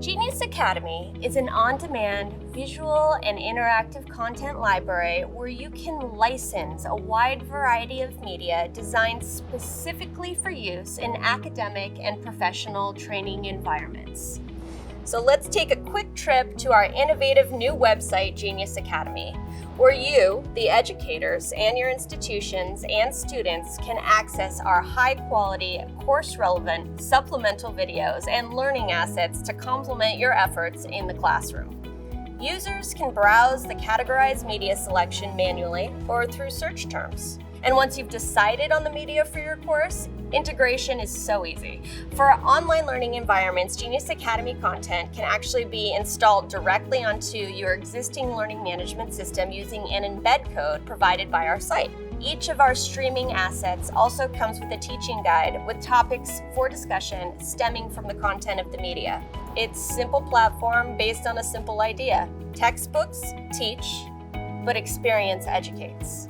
Genius Academy is an on-demand visual and interactive content library where you can license a wide variety of media designed specifically for use in academic and professional training environments. So let's take a quick trip to our innovative new website, Genius Academy, where you, the educators, and your institutions and students can access our high-quality, course-relevant, supplemental videos and learning assets to complement your efforts in the classroom. Users can browse the categorized media selection manually or through search terms. And once you've decided on the media for your course, integration is so easy. For online learning environments, Genius Academy content can actually be installed directly onto your existing learning management system using an embed code provided by our site. Each of our streaming assets also comes with a teaching guide with topics for discussion stemming from the content of the media. It's a simple platform based on a simple idea. Textbooks teach, but experience educates.